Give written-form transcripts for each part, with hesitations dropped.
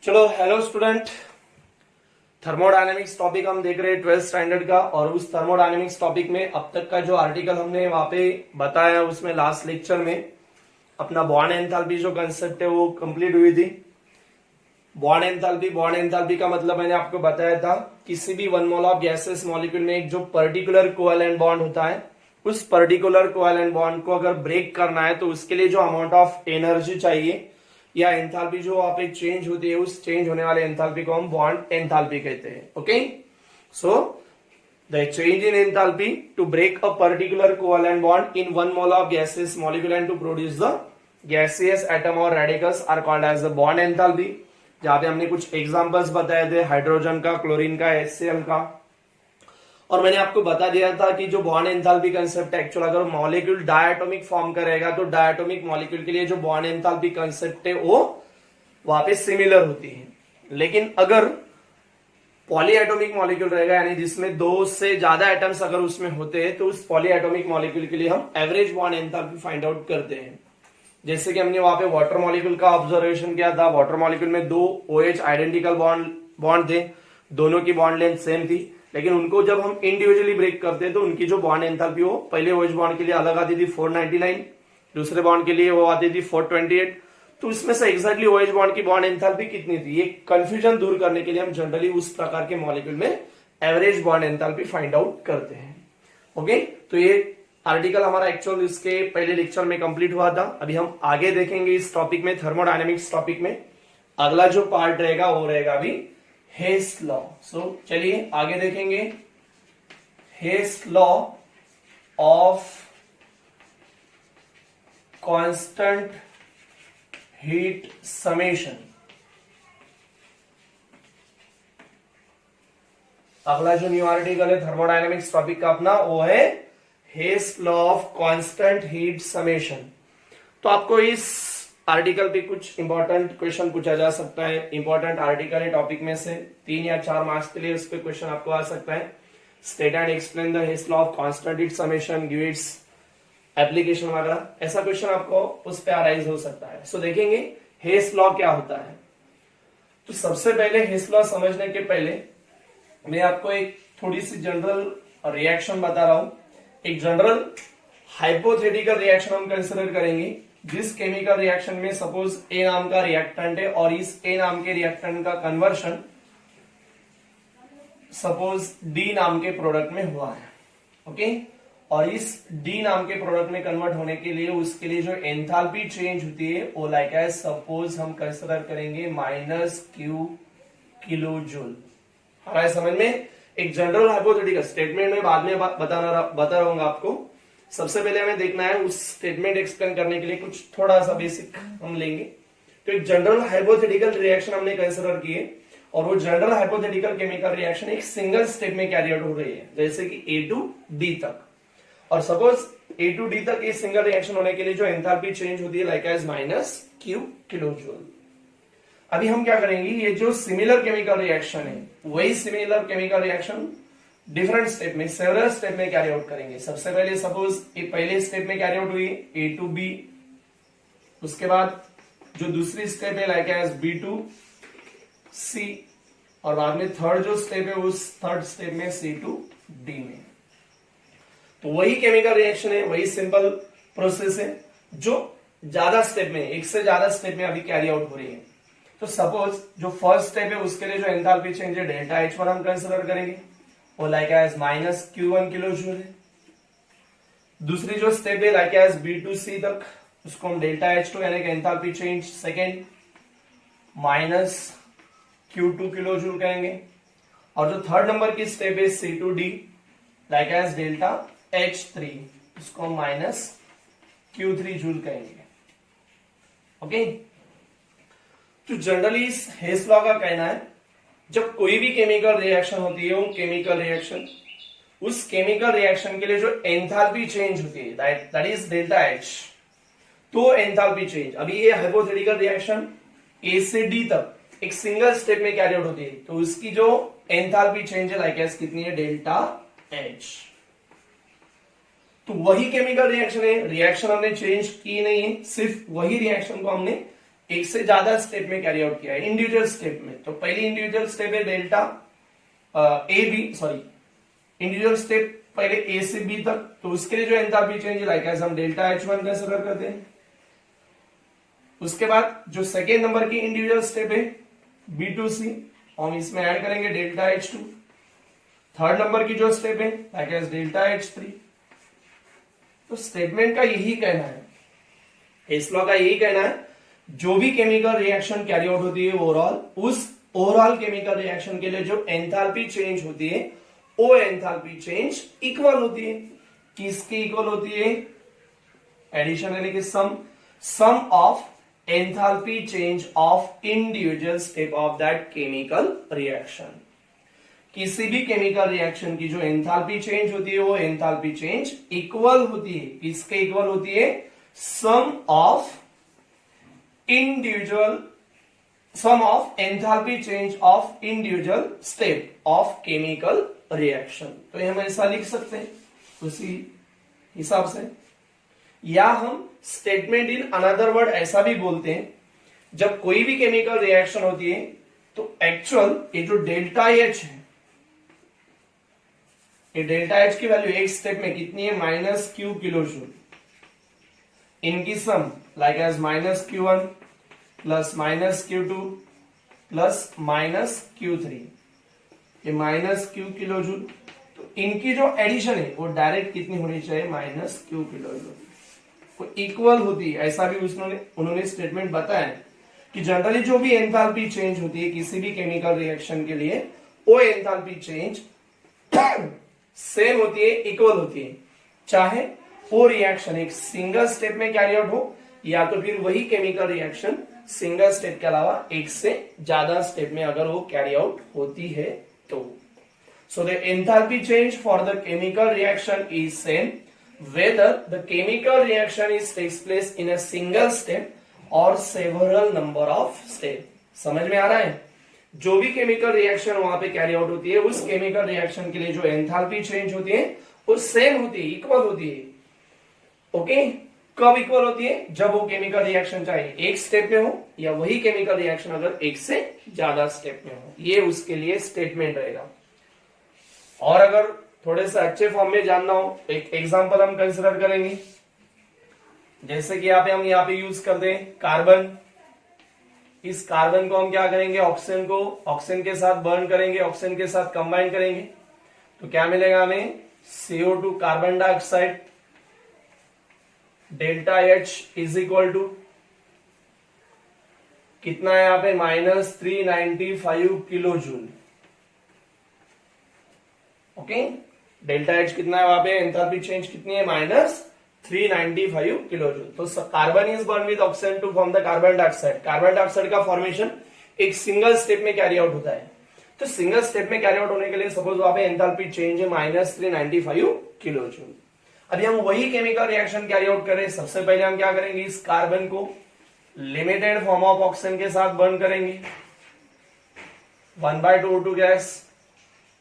चलो hello student. Thermodynamics topic हम देख रहे हैं 12th स्टैंडर्ड का। और उस थर्मोडायनेमिक्स टॉपिक में अब तक का जो आर्टिकल हमने वहां पे बताया उसमें लास्ट लेक्चर में अपना बॉन्ड एंथैल्पी जो कंसेप्ट है वो कंप्लीट हुई थी। बॉन्ड एंथैल्पी का मतलब मैंने आपको बताया था, किसी भी one mole of gases molecule में एक जो पर्टिकुलर कोवेलेंट बॉन्ड होता है, उस पर्टिकुलर कोवेलेंट बॉन्ड को अगर ब्रेक करना है तो उसके लिए जो अमाउंट ऑफ एनर्जी चाहिए या एंथैल्पी जो वहां पे चेंज होती है, उस चेंज होने वाले एंथैल्पी को हम बॉन्ड एंथैल्पी कहते हैं। Okay, so the change in enthalpy to break a particular covalent bond in one mole of gases molecule and to produce the gaseous atom और radicals are called as the bond enthalpy. जहां पे हमने कुछ examples बताए थे, hydrogen का, chlorine का, HCl का। और मैंने आपको बता दिया था कि जो बॉन्ड एंथैल्पी कंसेप्ट एक्चुअल अगर मॉलिक्यूल डायटोमिक फॉर्म करेगा तो डायटोमिक मॉलिक्यूल के लिए जो बॉन्ड एंथैल्पी कंसेप्ट है वो वहां पे सिमिलर होती है। लेकिन अगर पॉलीएटॉमिक मॉलिक्यूल रहेगा, यानी जिसमें दो से ज्यादा एटम्स अगर उसमें होते हैं, तो उस पॉलीएटॉमिक मॉलिक्यूल के लिए हम average bond enthalpy find out करते हैं। जैसे कि हमने वहां पे वाटर मॉलिक्यूल का ऑब्जर्वेशन किया था। वाटर मॉलिक्यूल में दो OH आइडेंटिकल बॉन्ड थे, दोनों की बॉन्ड लेंथ सेम थी, लेकिन उनको जब हम इंडिविजुअली ब्रेक करते हैं तो उनकी जो बॉन्ड एंथैल्पी वो पहले OH बॉन्ड के लिए अलग आती थी 499, दूसरे बॉन्ड के लिए वो आती थी 428। तो इसमें से एग्जैक्टली OH बॉन्ड की बॉन्ड एंथैल्पी कितनी थी, ये कंफ्यूजन दूर करने के लिए हम जनरली उस प्रकार के मॉलिक्यूल में average bond enthalpy find out करते हैं। ओके, तो ये आर्टिकल हमारा एक्चुअल इसके पहले लेक्चर में कंप्लीट हुआ था। अभी हम आगे देखेंगे इस टॉपिक में, थर्मोडायनेमिक्स टॉपिक में अगला जो पार्ट रहेगा वो रहेगा अभी हेस लॉ। सो चलिए आगे देखेंगे Hess law of constant heat summation. अगला जो न्यू आर्टिकल है थर्मोडायनेमिक्स टॉपिक का अपना वो है Hess law of constant heat summation. तो आपको इस आर्टिकल पे कुछ इंपॉर्टेंट क्वेश्चन पूछा जा सकता है। इंपॉर्टेंट आर्टिकल है टॉपिक में से 3 या 4 मार्क्स के लिए उस पे क्वेश्चन आपको आ सकता है। State and explain the Hess law of constant heat summation, give its application वगैरह, ऐसा क्वेश्चन आपको उस पे अराइज हो सकता है। सो देखेंगे हेस लॉ क्या होता है। तो सबसे पहले हेस लॉ समझने के पहले मैं आपको एक थोड़ी सी जनरल रिएक्शन बता रहा हूं। एक जनरल हाइपोथेटिकल रिएक्शन हम कंसिडर करेंगे, जिस केमिकल रिएक्शन में सपोज A नाम का रिएक्टेंट है और इस A नाम के रिएक्टेंट का कन्वर्शन सपोज D नाम के प्रोडक्ट में हुआ है। ओके, और इस D नाम के प्रोडक्ट में कन्वर्ट होने के लिए उसके लिए जो एंथैल्पी चेंज होती है वो लाइक एज सपोज हम कंसिडर करेंगे -Q किलो जूल। आ रहा है समझ में? एक जनरल हाइपोथेटिकल स्टेटमेंट में बाद में बता रहूंगा आपको। सबसे पहले हमें देखना है उस स्टेटमेंट एक्सप्लेन करने के लिए कुछ थोड़ा सा बेसिक हम लेंगे। तो एक जनरल हाइपोथेटिकल रिएक्शन हमने कंसिडर किए और वो जनरल हाइपोथेटिकल केमिकल रिएक्शन एक सिंगल स्टेप में कैरी आउट हो रही है, जैसे कि A to D तक। और सपोज A to D तक ये सिंगल रिएक्शन होने के लिए जो एंथैल्पी चेंज होती है like as -Q kilo joule. अभी हम क्या करेंगे, ये जो सिमिलर केमिकल रिएक्शन है वही similar chemical reaction different step में, सेवरल स्टेप में कैरी आउट करेंगे। सबसे पहले सपोज ये पहले स्टेप में कैरी आउट हुई A to B, उसके बाद जो दूसरी स्टेप है like as B to C, और बाद में थर्ड जो स्टेप है उस थर्ड स्टेप में C to D में। तो वही केमिकल रिएक्शन है, वही सिंपल प्रोसेस है जो ज्यादा स्टेप में, एक से ज्यादा स्टेप में अभी कैरी आउट हो रही है। तो सपोज जो फर्स्ट स्टेप है उसके लिए जो एंथैल्पी चेंज है डेल्टा H पर हम कंसिडर करेंगे, वो like as -Q1 kilo joule है। दूसरी जो स्टेप है like as B to C तक, उसको हम डेल्टा H2 यानी कि enthalpy change second -Q2 kilojoule कहेंगे। और जो थर्ड नंबर की स्टेप है C to D like as delta H3, उसको हम -Q3 जूल कहेंगे। ओके, तो जनरली इस हेस लॉ का कहना है जब कोई भी केमिकल रिएक्शन होती है, वो केमिकल रिएक्शन, उस केमिकल रिएक्शन के लिए जो एंथैल्पी चेंज होती है दैट इज डेल्टा H, तो एंथैल्पी चेंज, अभी ये हाइपोथेटिकल रिएक्शन A से D तक एक सिंगल स्टेप में कैरी आउट होती है, तो उसकी जो एंथैल्पी चेंज है लाइक एज कितनी है, डेल्टा H। तो वही केमिकल रिएक्शन है, रिएक्शन हमने चेंज की नहीं है, सिर्फ वही रिएक्शन को हमने एक से ज्यादा स्टेप में कैरी आउट किया है, इंडिविजुअल स्टेप में। तो पहली इंडिविजुअल स्टेप है delta A B, sorry individual step पहले ए से बी तक, तो उसके लिए जो एंथैल्पी चेंज लाइक एज हम डेल्टा H1 कंसीडर करते हैं। उसके बाद जो सेकेंड नंबर की इंडिविजुअल स्टेप है B to C, हम इसमें ऐड करेंगे डेल्टा H2। थर्ड नंबर की जो स्टेप है लाइक एज डेल्टा H3। तो स्टेटमेंट का यही कहना है, इस लॉ का यही कहना है, जो भी केमिकल रिएक्शन कैरी आउट होती है ओवरऑल, उस ओवरऑल केमिकल रिएक्शन के लिए जो एंथैल्पी चेंज होती है वो एंथैल्पी चेंज इक्वल होती है। किसकी इक्वल होती है? एडिशन यानी कि sum of enthalpy change of individual step of that chemical reaction. किसी भी केमिकल रिएक्शन की जो एंथैल्पी चेंज होती है वो एंथैल्पी चेंज इक्वल होती है। किसके इक्वल होती है? Sum of enthalpy change of individual step of chemical reaction. तो ये हम ऐसा लिख सकते हैं उसी हिसाब से, या हम स्टेटमेंट इन अनदर वर्ड ऐसा भी बोलते हैं, जब कोई भी केमिकल रिएक्शन होती है तो एक्चुअल ये जो डेल्टा H है, ये डेल्टा H की वैल्यू एक स्टेप में कितनी है? -Q kilo joule. इनकी sum like as -Q1 plus -Q2 plus -Q3, ये -Q किलो जूल। तो इनकी जो एडिशन है वो डायरेक्ट कितनी होनी चाहिए? -Q kilo joule. वो इक्वल होती है, ऐसा भी उन्होंने स्टेटमेंट बताया कि जनरली जो भी एंथैल्पी चेंज होती है किसी भी केमिकल रिएक्शन के लिए, वो एंथैल्पी चेंज सेम होती है, इक्वल होती है, चाहे वो रिएक्शन एक सिंगल स्टेप में कैरी आउट हो या तो फिर वही केमिकल रिएक्शन सिंगल स्टेप के अलावा एक से ज्यादा स्टेप में अगर वो कैरी आउट होती है तो। So the enthalpy change for the chemical reaction is same whether the chemical reaction is takes place in a single step और सेवरल नंबर ऑफ स्टेप। समझ में आ रहा है? जो भी केमिकल रिएक्शन वहां पे कैरी आउट होती है, उस केमिकल रिएक्शन के लिए जो एंथैल्पी चेंज होती है वो सेम होती है, इक्वल होती है। ओके, कब इक्वल होती है? जब वो केमिकल रिएक्शन चाहे एक स्टेप में हो या वही केमिकल रिएक्शन अगर एक से ज्यादा स्टेप में हो। ये उसके लिए स्टेटमेंट रहेगा। और अगर थोड़े से अच्छे फॉर्म में जानना हो, एक एग्जांपल हम कंसिडर करेंगे। जैसे कि हम यहाँ पे यूज करते हैं कार्बन। इस कार्बन को हम क्या करेंगे? ऑक्सीजन के साथ बर्न करेंगे, ऑक्सीजन के साथ कंबाइन करेंगे, तो क्या मिलेगा हमें? CO2 carbon dioxide delta H is equal to कितना है यहाँ पे? -395 kilo joule. Okay, delta H कितना है वहां पे? एंथैल्पी चेंज कितनी है? -395 किलो जूल। तो carbon is burn with oxygen to form the carbon dioxide. Carbon dioxide का फॉर्मेशन एक सिंगल स्टेप में कैरी आउट होता है। तो सिंगल स्टेप में कैरी आउट होने के लिए सपोज वहां पे एंथैल्पी चेंज है -395 किलो जूल। अभी हम वही केमिकल रिएक्शन कैरी आउट करें, सबसे पहले हम क्या करेंगे? इस कार्बन को लिमिटेड फॉर्म ऑफ ऑक्सीजन के साथ बर्न करेंगे, 1/2 O2 गैस।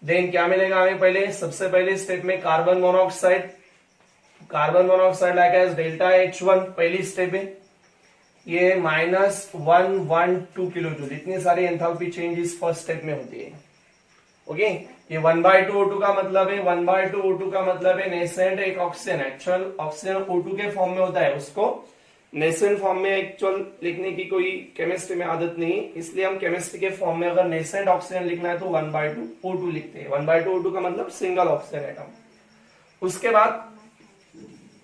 देन क्या मिलेगा हमें? पहले सबसे पहले स्टेप में carbon monoxide like as delta H1 पहली स्टेप है, ये -112 किलो जूल। इतनी सारी एंथैल्पी चेंजेस फर्स्ट स्टेप में होती है। ओके, ये 1/2 O2 का मतलब है, 1/2 O2 का मतलब है नेसेंट एक ऑक्सीजन। एक्चुअल ऑक्सीजन O2 के फॉर्म में होता है, उसको नेसेंट फॉर्म में एक्चुअल लिखने की कोई केमिस्ट्री में आदत नहीं, इसलिए हम केमिस्ट्री के फॉर्म में अगर नेसेंट ऑक्सीजन लिखना है तो 1/2 O2 लिखते हैं। 1/2 O2 का मतलब सिंगल ऑक्सीजन एटम। उसके बाद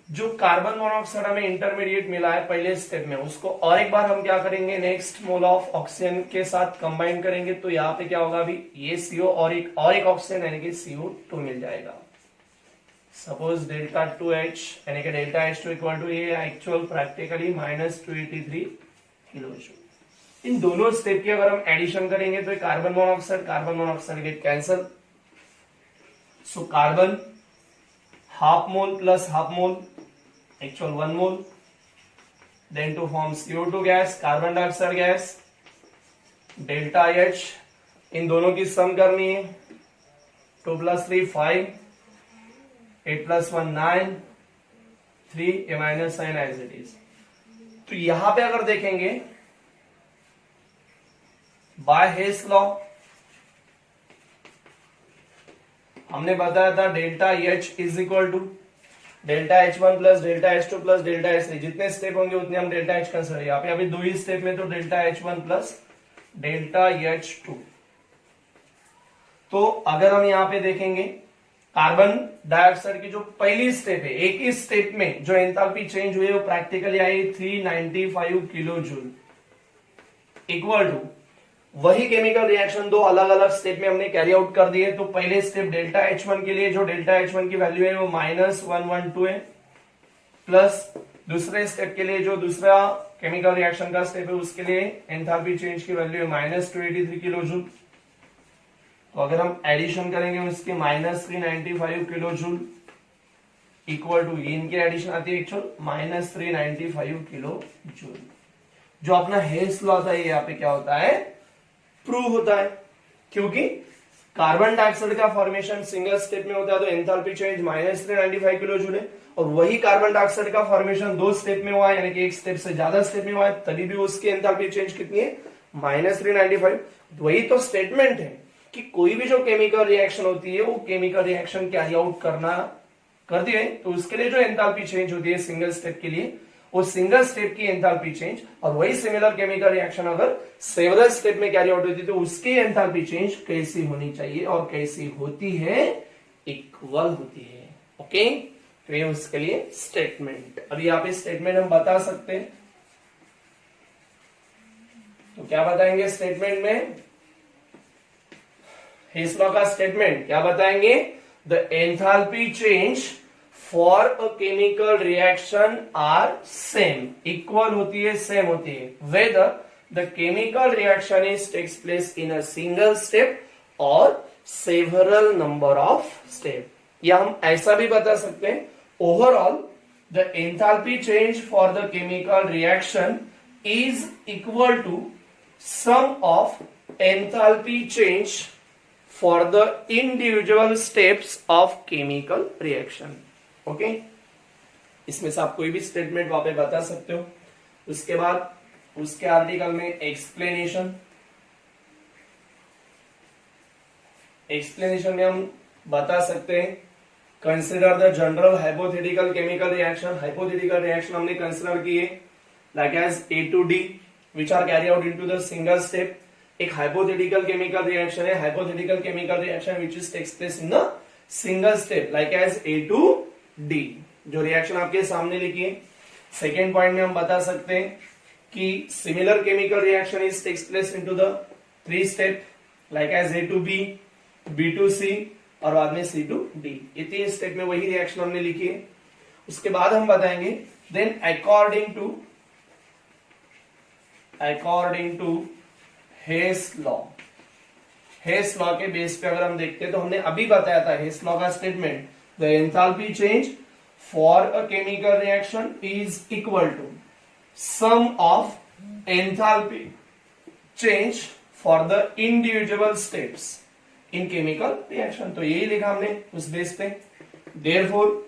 जो कार्बन मोनोऑक्साइड हमें इंटरमीडिएट मिला है पहले स्टेप में, उसको और एक बार हम क्या करेंगे? नेक्स्ट मोल ऑफ ऑक्सीजन के साथ कंबाइन करेंगे, तो यहाँ पे क्या होगा? अभी ये CO और एक ऑक्सीजन यानी कि CO2 मिल जाएगा। सपोज डेल्टा 2H यानी कि डेल्टा H2 इक्वल टू ये एक्चुअल प्रैक्टिकली -283 किलो जूल। इन दोनों स्टेप की अगर हम एडिशन करेंगे तो carbon monoxide get cancel. So carbon half mole plus half mole, actual 1 mole, then to form CO2 gas, carbon dioxide gas, delta H। इन दोनों की सम करनी है, 2 + 3 5, 8 + 1 9, 3 a - sign as it is. तो यहां पे अगर देखेंगे बाय हेस लॉ हमने बताया था delta H is equal to delta H one plus delta H two plus delta H three, जितने स्टेप होंगे उतने हम डेल्टा एच कंसिडर, यहाँ पे अभी दो ही स्टेप में, तो delta H one plus delta H to. तो अगर हम यहाँ पे देखेंगे कार्बन डाइऑक्साइड की जो पहली स्टेप है, एक ही स्टेप में जो एंथैल्पी चेंज हुई है वो प्रैक्टिकली आई 395 किलो जूल, इक्वल टू वही केमिकल रिएक्शन दो अलग अलग स्टेप में हमने कैरी आउट कर दिए। तो पहले स्टेप डेल्टा एच वन के लिए जो डेल्टा एच वन की वैल्यू है वो -112 है, प्लस दूसरे स्टेप के लिए जो दूसरा केमिकल रिएक्शन का स्टेप है उसके लिए एंथैल्पी चेंज की वैल्यू है -283 किलो जूल। तो अगर हम एडिशन करेंगे उसके -395 किलो जूल इक्वल टू, इनकी एडिशन आती है एक्चुअल -395 किलो जूल। जो अपना हेस लॉ था ये यहाँ पे क्या होता है, प्रूव होता है, क्योंकि कार्बन डाइऑक्साइड का फॉर्मेशन सिंगल स्टेप में होता है तो एंथैल्पी चेंज -395 किलो जूल है, और वही कार्बन डाइऑक्साइड का फॉर्मेशन दो स्टेप में हुआ है, यानी कि एक स्टेप से ज्यादा स्टेप में हुआ है, तभी भी उसकी एंथैल्पी चेंज कितनी है, -395। वही तो स्टेटमेंट है कि कोई भी जो केमिकल रिएक्शन होती है वो केमिकल रिएक्शन कैरी आउट करती है तो उसके लिए जो एंथैल्पी चेंज होती है सिंगल स्टेप के लिए, वो सिंगल स्टेप की एंथैल्पी चेंज, और वही सिमिलर केमिकल रिएक्शन अगर सेवरल स्टेप में कैरी आउट होती है तो उसकी एंथैल्पी चेंज कैसी होनी चाहिए और कैसी होती है, इक्वल होती है। ओके, तो ये उसके लिए स्टेटमेंट। अभी यहाँ पे स्टेटमेंट हम बता सकते हैं, तो क्या बताएंगे स्टेटमेंट में, हेस लॉ का स्टेटमेंट क्या बताएंगे, the enthalpy change for a chemical reaction are same, equal होती है, सेम होती है, whether the chemical reaction is takes place in a single step और सेवरल नंबर ऑफ स्टेप। या हम ऐसा भी बता सकते हैं, overall the enthalpy change for the chemical reaction is equal to sum of enthalpy change for the individual steps of chemical reaction। Okay, इसमें से आप कोई भी स्टेटमेंट वहां पे बता सकते हो। उसके बाद उसके आर्टिकल में एक्सप्लेनेशन में हम बता सकते हैं, consider the general hypothetical chemical reaction. Hypothetical reaction हमने कंसिडर किए like as A to D which are carry out into the single step. एक हाइपोथेटिकल केमिकल रिएक्शन है, hypothetical chemical reaction which is takes place in the single step like as A to D, जो रिएक्शन आपके सामने लिखी है। Second point में हम बता सकते हैं कि similar chemical reaction is takes place into the 3 step like as A to B, B to C और बाद में C to D। ये 3 स्टेप में वही रिएक्शन हमने लिखी है। उसके बाद हम बताएंगे then according to Hess law. Hess law के बेस पे अगर हम देखते हैं तो हमने अभी बताया था हेस लॉ का statement, the enthalpy change for a chemical reaction is equal to sum of enthalpy change for the individual steps in chemical reaction. तो यही लिखा हमने उस बेस पे। देयरफॉर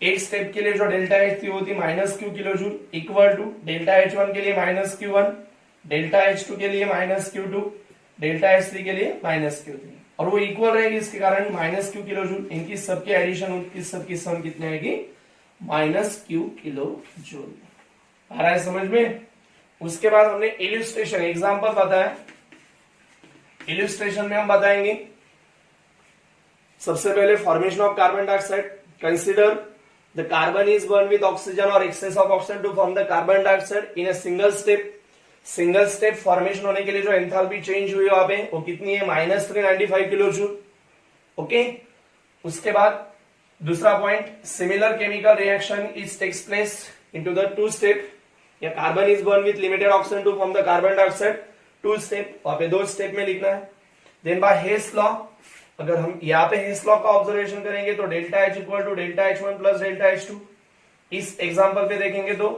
एक स्टेप के लिए जो डेल्टा एच थी वो थी -Q kilo joule equal to delta H1 के लिए -Q1, डेल्टा H2 के लिए -Q2, डेल्टा H3 के लिए -Q3, और वो इक्वल रहेगी इसके कारण -Q किलो जूल। इनकी सबकी एडिशन, उनकी सबकी सम कितनी आएगी, -Q किलो जूल। आ रहा है समझ में। उसके बाद हमने इल्यूस्ट्रेशन एग्जांपल बताया। इल्यूस्ट्रेशन में हम बताएंगे सबसे पहले formation of carbon dioxide. Consider the carbon is burn with oxygen और excess of oxygen to form the carbon dioxide in a single step. Single step formation होने के लिए जो एंथैल्पी चेंज हुई वहां पे वो कितनी है, -395 किलो जूल। ओके, उसके बाद दूसरा point, similar chemical reaction is takes place into the 2 step, या carbon is burn with limited oxygen to form the carbon dioxide 2 step, वहां पे 2 स्टेप में लिखना है। देन बाय हेस लॉ, अगर हम यहाँ पे हेस लॉ का ऑब्जर्वेशन करेंगे तो delta H equal to delta H1 plus delta H2। इस एग्जांपल पे देखेंगे तो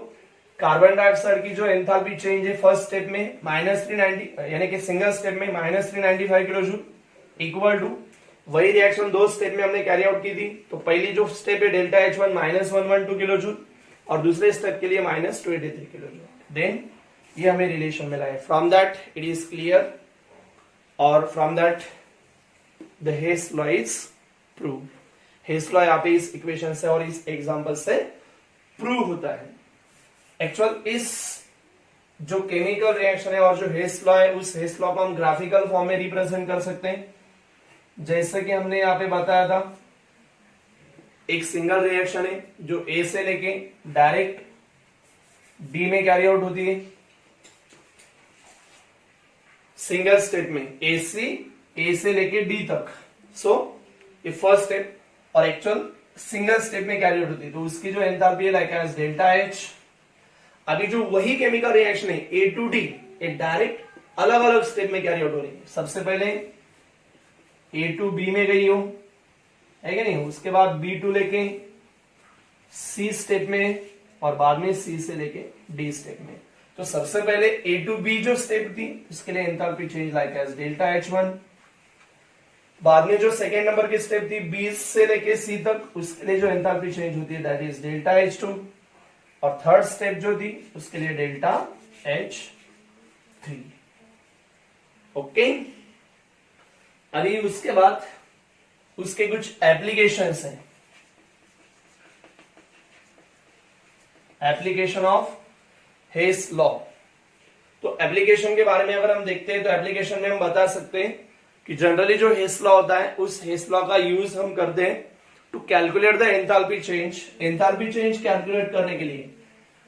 कार्बन डाइऑक्साइड की जो एंथैल्पी चेंज है फर्स्ट स्टेप में -390 यानी कि सिंगल स्टेप में -395 किलो जूल इक्वल टू वही रिएक्शन 2 स्टेप में हमने कैरी आउट की थी। तो पहली जो स्टेप है डेल्टा H1 -112 किलो जूल और दूसरे स्टेप के लिए -283 किलो जूल। देन ये हमें रिलेशन मिला है। From that it is clear और from that the Hess law is prove. Hess law यहाँ पे इस इक्वेशन से और इस एग्जांपल से प्रूव होता है। एक्चुअल इस जो केमिकल रिएक्शन है और जो हेस लॉ है, उस हेस लॉ को हम ग्राफिकल फॉर्म में रिप्रेजेंट कर सकते हैं। जैसे कि हमने यहाँ पे बताया था, एक सिंगल रिएक्शन है जो ए से लेके डायरेक्ट डी में कैरी आउट होती है, सिंगल स्टेप में ए से लेके डी तक। सो ये फर्स्ट स्टेप, और एक्चुअल सिंगल स्टेप में कैरी आउट होती है, तो उसकी जो एंथैल्पी है लाइक एज डेल्टा एच। अभी जो वही केमिकल रिएक्शन है ए टू डी, ये डायरेक्ट अलग अलग स्टेप में कैरी आउट हो रही है। सबसे पहले ए टू बी में गई हो, है कि नहीं, उसके बाद बी टू लेके सी स्टेप में, और बाद में सी से लेके डी स्टेप में। तो सबसे पहले ए टू बी जो स्टेप थी, उसके लिए enthalpy change like as delta H one. बाद में जो सेकेंड नंबर की स्टेप थी बी से लेके सी तक, उसके लिए जो एंथैल्पी चेंज होती है that is delta H to. और थर्ड स्टेप जो थी उसके लिए डेल्टा एच थ्री। ओके, अभी उसके बाद उसके कुछ एप्लीकेशंस हैं। Application of Hess law. तो एप्लीकेशन के बारे में अगर हम देखते हैं तो एप्लीकेशन में हम बता सकते हैं कि जनरली जो हेस लॉ होता है, उस हेस लॉ का यूज हम करते हैं to calculate the enthalpy change. Enthalpy change calculate करने के लिए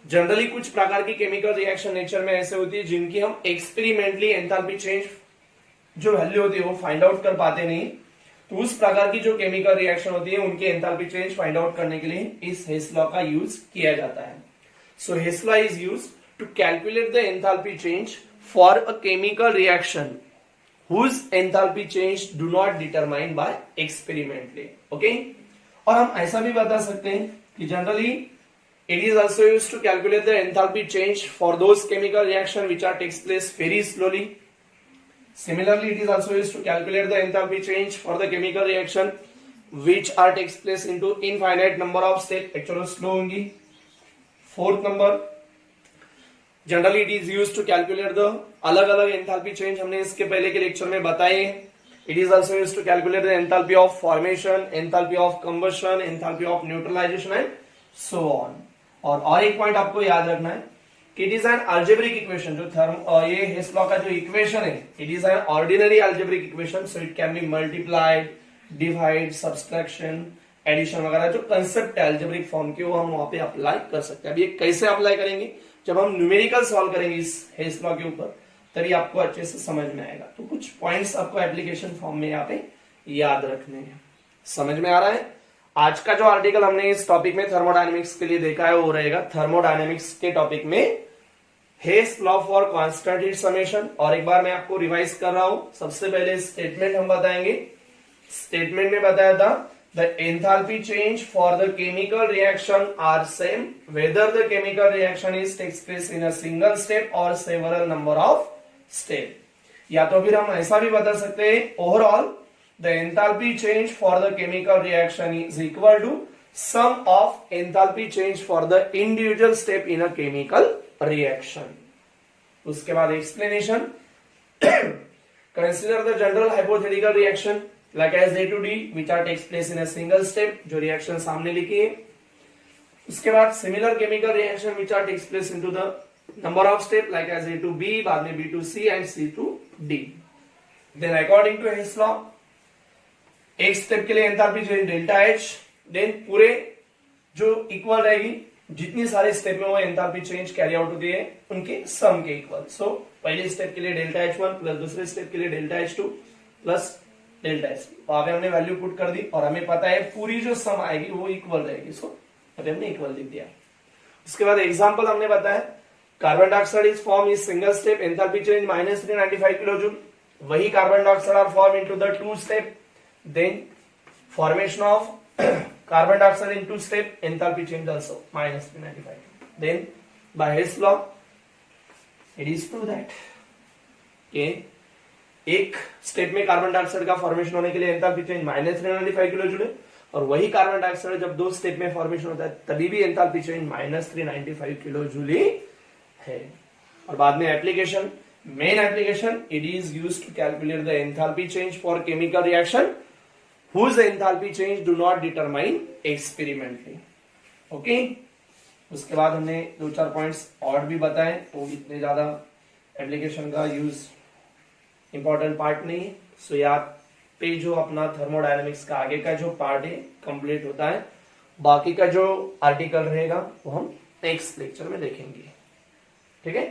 जनरली कुछ प्रकार की केमिकल रिएक्शन नेचर में ऐसे होती है जिनकी हम एक्सपेरिमेंटली एंथैल्पी चेंज जो वैल्यू होती है वो फाइंड आउट कर पाते नहीं। तो उस प्रकार की जो केमिकल रिएक्शन होती है उनकी एंथैल्पी चेंज फाइंड आउट करने के लिए इस हेस लॉ का यूज किया जाता है। So Hess law is used to calculate the enthalpy change for a chemical reaction whose enthalpy change do not determined by experimentally. Okay? और हम ऐसा भी बता सकते हैं कि generally it is also used to calculate the enthalpy change for those chemical reaction which are takes place very slowly. Similarly, it is also used to calculate the enthalpy change for the chemical reaction which are takes place into infinite number of steps. Actually slow होंगी। Fourth number, generally it is used to calculate the अलग अलग enthalpy change, हमने इसके पहले के lecture में बताए। It is also used to calculate the enthalpy of formation, enthalpy of combustion, enthalpy of neutralisation and so on. और एक पॉइंट आपको याद रखना है कि it is an algebraic equation. जो ये हेस लॉ का जो इक्वेशन है, it is an ordinary algebraic equation. So it can be multiplied, divide, subtraction, addition वगैरह जो कंसेप्ट है अलजेब्रिक फॉर्म के, वो हम वहां पे अप्लाई कर सकते हैं। अब ये कैसे अप्लाई करेंगे, जब हम न्यूमेरिकल सॉल्व करेंगे इस हेस लॉ के ऊपर, तभी आपको अच्छे से समझ में आएगा। तो कुछ पॉइंट्स आपको एप्लीकेशन फॉर्म में यहाँ पे याद रखने हैं। समझ में आ रहा है? आज का जो आर्टिकल हमने इस टॉपिक में थर्मोडायनेमिक्स के लिए देखा है वो रहेगा थर्मोडायनेमिक्स के टॉपिक में Hess law for constant heat summation. और एक बार मैं आपको रिवाइज कर रहा हूं। सबसे पहले स्टेटमेंट हम बताएंगे। स्टेटमेंट में बताया था the enthalpy change for the chemical reaction are same whether the chemical reaction is takes place in a single step or several number of step। या तो फिर हम ऐसा भी बता सकते हैं overall the enthalpy change for the chemical reaction is equal to sum of enthalpy change for the individual step in a chemical reaction। उसके बाद explanation consider the general hypothetical reaction like as A to D which are takes place in a single step, जो reaction सामने लिखी है। उसके बाद similar chemical reaction which are takes place into the number of step like as A to B, बाद में B to C and C to D। Then according to Hess law, एक step के लिए enthalpy change delta H, then पूरे जो equal रहेगी जितनी सारे स्टेप में वो एंथैल्पी चेंज कैरी आउट होती है उनके सम के इक्वल। सो पहले स्टेप के लिए डेल्टा एच वन प्लस दूसरे स्टेप के लिए delta H two plus delta S. वहां पे हमने वैल्यू पुट कर दी और हमें पता है पूरी जो सम आएगी वो इक्वल रहेगी। सो अभी हमने इक्वल लिख दिया। उसके बाद एग्जांपल हमने बताया carbon dioxide is form is single step, enthalpy change -395 kilojoule. वही carbon dioxide are form into the two step, then formation of carbon dioxide in two step, enthalpy change also -395। Then by Hess law it is prove that एक step में carbon dioxide का formation होने के लिए enthalpy change -395 kilojoule है, और वही carbon dioxide जब दो स्टेप में फॉर्मेशन होता है तभी भी एंथैल्पी चेंज -395 किलोजूल ही है। और बाद में application Main application, it is used to calculate the enthalpy change for chemical reaction whose enthalpy change do not determine experimentally. Okay? उसके बाद हमने दो चार पॉइंट्स और भी बताए, वो इतने ज्यादा एप्लीकेशन का यूज इंपॉर्टेंट पार्ट नहीं है. सो यहाँ पे जो अपना थर्मोडायनेमिक्स का आगे का जो पार्ट है कंप्लीट होता है. बाकी का जो आर्टिकल रहेगा वो हम नेक्स्ट लेक्चर में देखेंगे. ठीक है.